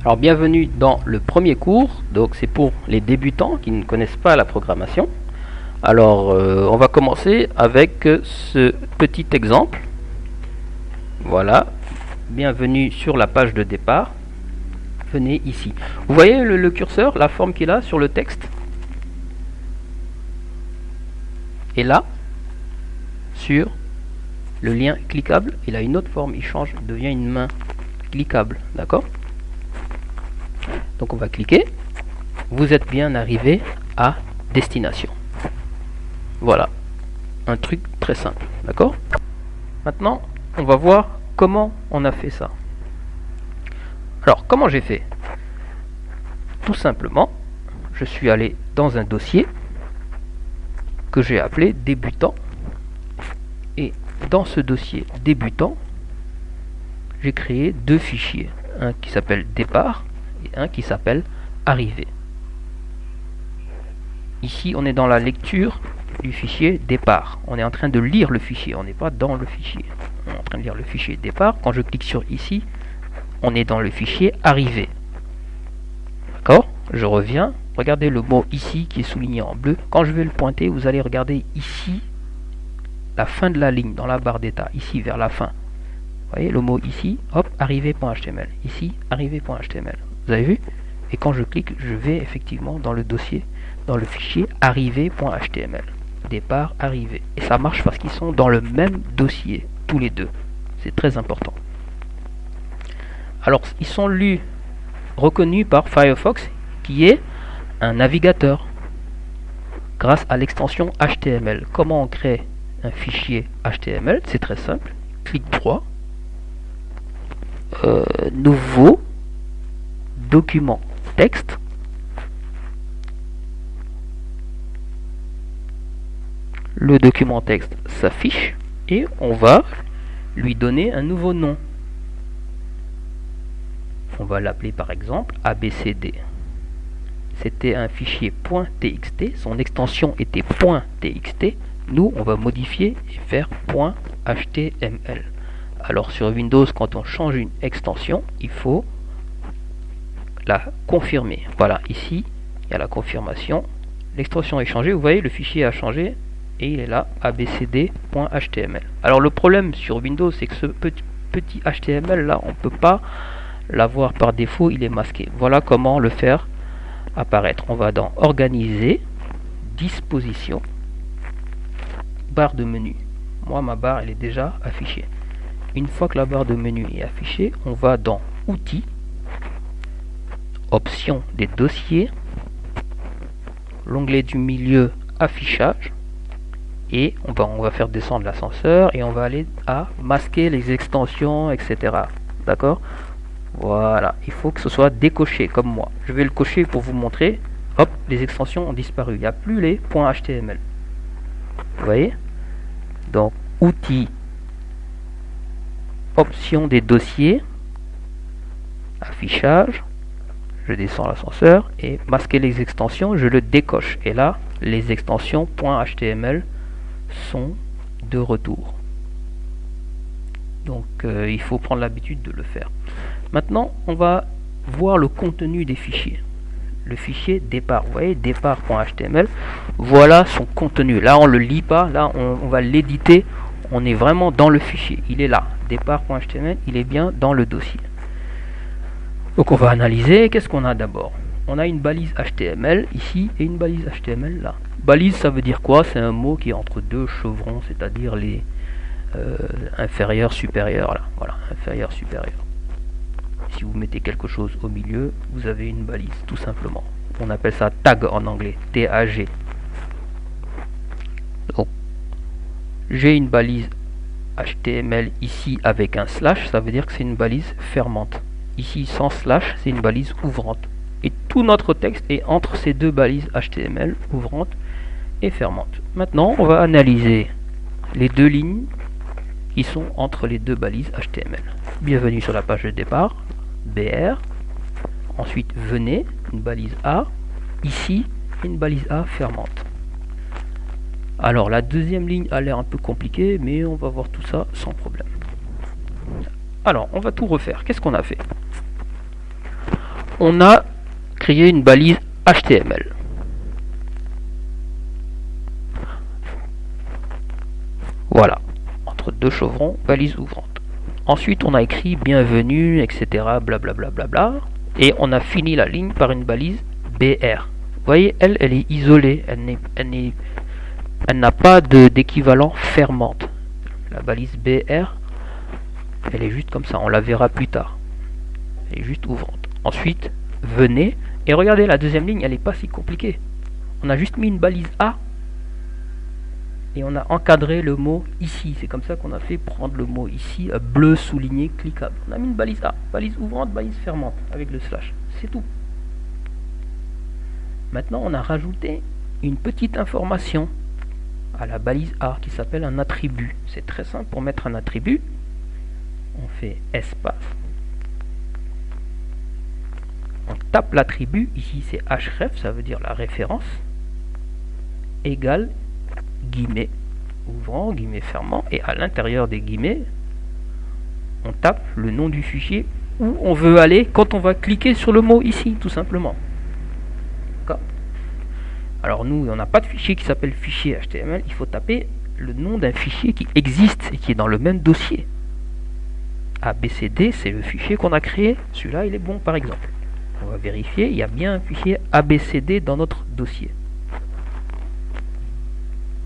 Alors bienvenue dans le premier cours, donc c'est pour les débutants qui ne connaissent pas la programmation. Alors on va commencer avec ce petit exemple. Voilà, bienvenue sur la page de départ. Venez ici. Vous voyez le curseur, la forme qu'il a sur le texte? Et là, sur le lien cliquable, il a une autre forme, il change, il devient une main cliquable, d'accord? Donc on va cliquer. Vous êtes bien arrivé à destination. Voilà, un truc très simple, d'accord? Maintenant, on va voir comment on a fait ça. Alors, comment j'ai fait? Tout simplement, je suis allé dans un dossier que j'ai appelé débutant. Et dans ce dossier débutant, j'ai créé deux fichiers. Un qui s'appelle départ et un qui s'appelle arrivée. Ici, on est dans la lecture du fichier départ. On est en train de lire le fichier, on n'est pas dans le fichier. On est en train de lire le fichier départ. Quand je clique sur ici, on est dans le fichier arrivée. D'accord? Je reviens. Regardez le mot ici qui est souligné en bleu. Quand je vais le pointer, vous allez regarder ici la fin de la ligne dans la barre d'état, ici vers la fin. Vous voyez le mot ici, hop, arrivé.html. Ici, arrivé.html. Vous avez vu? Et quand je clique, je vais effectivement dans le dossier, dans le fichier arrivé.html. Départ, arrivé. Et ça marche parce qu'ils sont dans le même dossier, tous les deux. C'est très important. Alors, ils sont reconnus par Firefox, qui est un navigateur, grâce à l'extension HTML. Comment on crée un fichier HTML? C'est très simple. Clic droit, nouveau, document texte, le document texte s'affiche et on va lui donner un nouveau nom. On va l'appeler par exemple ABCD. C'était un fichier .txt, son extension était .txt. Nous, on va modifier et faire .html. Alors sur Windows, quand on change une extension, il faut la confirmer. Voilà, ici, il y a la confirmation. L'extension est changée, vous voyez, le fichier a changé et il est là, abcd.html. Alors le problème sur Windows, c'est que ce petit HTML là, on ne peut pas l'avoir par défaut, il est masqué. Voilà comment le faire apparaître. On va dans Organiser, Disposition, barre de menu. Moi, ma barre, elle est déjà affichée. Une fois que la barre de menu est affichée, on va dans Outils, Options des dossiers, l'onglet du milieu Affichage, et on va faire descendre l'ascenseur et on va aller à masquer les extensions, etc. D'accord? Voilà, il faut que ce soit décoché comme moi. Je vais le cocher pour vous montrer. Hop, les extensions ont disparu. Il n'y a plus les .html. Vous voyez? Donc, outils, options des dossiers, affichage, je descends l'ascenseur et masquer les extensions, je le décoche. Et là, les extensions .html sont de retour. Donc, il faut prendre l'habitude de le faire. Maintenant, on va voir le contenu des fichiers. Le fichier départ, vous voyez, départ.html, voilà son contenu. Là, on ne le lit pas, là, on va l'éditer. On est vraiment dans le fichier. Il est là, départ.html, il est bien dans le dossier. Donc, on va analyser. Qu'est-ce qu'on a d'abord? On a une balise HTML ici et une balise HTML là. Balise, ça veut dire quoi? C'est un mot qui est entre deux chevrons, c'est-à-dire les inférieur, supérieur, là, voilà, inférieur, supérieur. Si vous mettez quelque chose au milieu, vous avez une balise, tout simplement. On appelle ça tag en anglais, TAG. Donc, j'ai une balise HTML ici avec un slash, ça veut dire que c'est une balise fermante. Ici, sans slash, c'est une balise ouvrante. Et tout notre texte est entre ces deux balises HTML, ouvrante et fermante. Maintenant, on va analyser les deux lignes qui sont entre les deux balises HTML. Bienvenue sur la page de départ, BR. Ensuite, venez, une balise A. Ici, une balise A fermante. Alors, la deuxième ligne a l'air un peu compliquée, mais on va voir tout ça sans problème. Alors, on va tout refaire. Qu'est-ce qu'on a fait? on a créé une balise HTML. Voilà, entre deux chevrons, balise ouvrante. Ensuite, on a écrit bienvenue, etc. Blablabla. Bla bla bla, et on a fini la ligne par une balise BR. Vous voyez, elle est isolée. Elle n'a pas d'équivalent fermante. La balise BR, elle est juste comme ça. On la verra plus tard. Elle est juste ouvrante. Ensuite, venez. Et regardez, la deuxième ligne, elle n'est pas si compliquée. On a juste mis une balise A. Et on a encadré le mot ici. C'est comme ça qu'on a fait prendre le mot ici, bleu souligné, cliquable. On a mis une balise A, balise ouvrante, balise fermante, avec le slash. C'est tout. Maintenant, on a rajouté une petite information à la balise A qui s'appelle un attribut. C'est très simple pour mettre un attribut. On fait espace. On tape l'attribut. Ici, c'est href, ça veut dire la référence. Égale guillemets ouvrant, guillemets fermant, et à l'intérieur des guillemets, on tape le nom du fichier où on veut aller quand on va cliquer sur le mot ici, tout simplement. Alors nous, on n'a pas de fichier qui s'appelle fichier HTML, il faut taper le nom d'un fichier qui existe et qui est dans le même dossier. ABCD, c'est le fichier qu'on a créé, celui-là il est bon par exemple. On va vérifier, il y a bien un fichier ABCD dans notre dossier.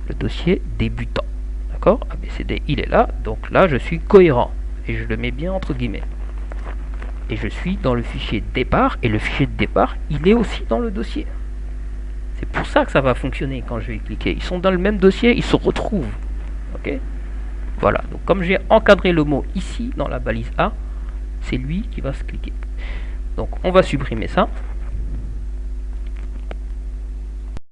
Le dossier débutant. D'accord? ABCD, il est là, donc là je suis cohérent. Et je le mets bien entre guillemets. Et je suis dans le fichier départ, et le fichier de départ, il est aussi dans le dossier. C'est pour ça que ça va fonctionner quand je vais cliquer. Ils sont dans le même dossier, ils se retrouvent. Ok? Voilà, donc comme j'ai encadré le mot ici dans la balise A, c'est lui qui va se cliquer. Donc on va supprimer ça.